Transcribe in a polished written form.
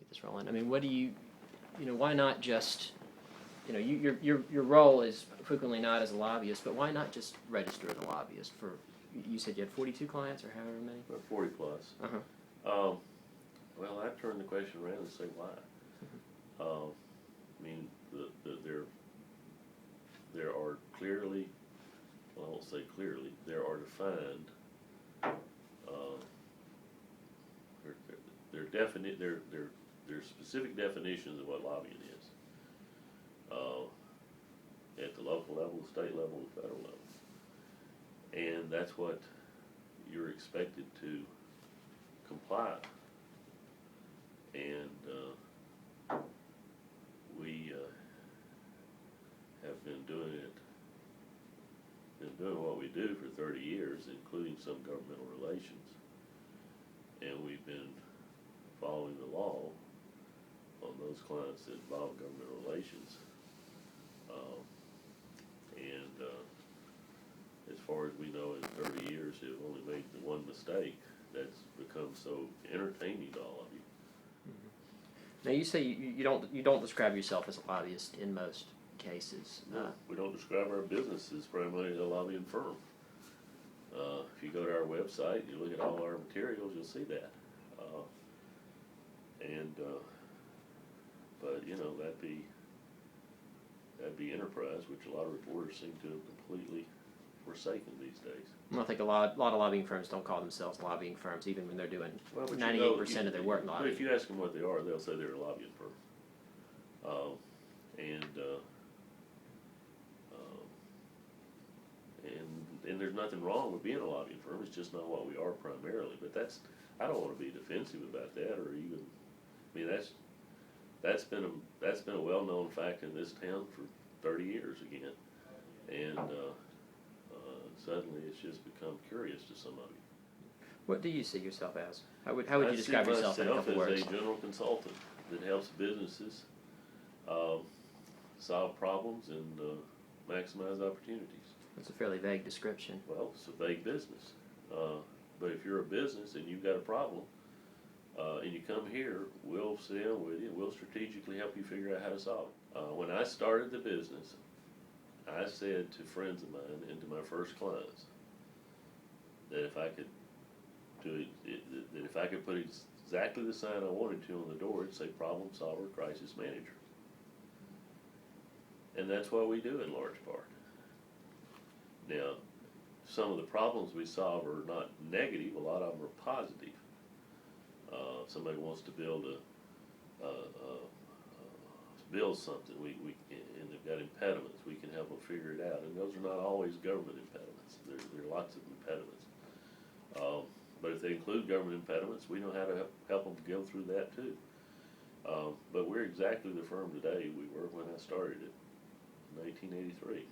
get this rolling. I mean, what do you know, why not just, you know, your role is frequently not as a lobbyist, but why not just register as a lobbyist for, you said you had 42 clients or however many? About 40 plus. Well, I turn the question around and say why. I mean, there are clearly, well, I won't say clearly, there are defined, there are specific definitions of what lobbying is. At the local level, state level, and federal level. And that's what you're expected to comply. And we have been doing what we do for 30 years, including some governmental relations. And we've been following the law on those clients that involve government relations. As far as we know, in 30 years, they've only made the one mistake that's become so entertaining to all of you. Now you say you don't describe yourself as a lobbyist in most cases. No, we don't describe our business as primarily a lobbying firm. If you go to our website, you look at all our materials, you'll see that. But you know, that'd be enterprise, which a lot of reporters seem to have completely forsaken these days. I think a lot of lobbying firms don't call themselves lobbying firms, even when they're doing 98% of their work lobbying. But if you ask them what they are, they'll say they're a lobbying firm. And there's nothing wrong with being a lobbying firm. It's just not what we are primarily. But I don't want to be defensive about that, or even, I mean, that's been a well-known fact in this town for 30 years again, and suddenly it's just become curious to some of you. What do you see yourself as? How would you describe yourself in a couple words? I see myself as a general consultant that helps businesses solve problems and maximize opportunities. That's a fairly vague description. Well, it's a vague business. But if you're a business and you've got a problem, and you come here, we'll sit down with you, we'll strategically help you figure out how to solve it. When I started the business, I said to friends of mine and to my first clients that if I could that if I could put exactly the sign I wanted to on the door, it'd say problem solver, crisis manager. And that's what we do in large part. Now, some of the problems we solve are not negative, a lot of them are positive. Somebody wants to build something, and they've got impediments, we can help them figure it out. And those are not always government impediments. There are lots of impediments. But if they include government impediments, we know how to help them go through that too. But we're exactly the firm today we were when I started it in 1983.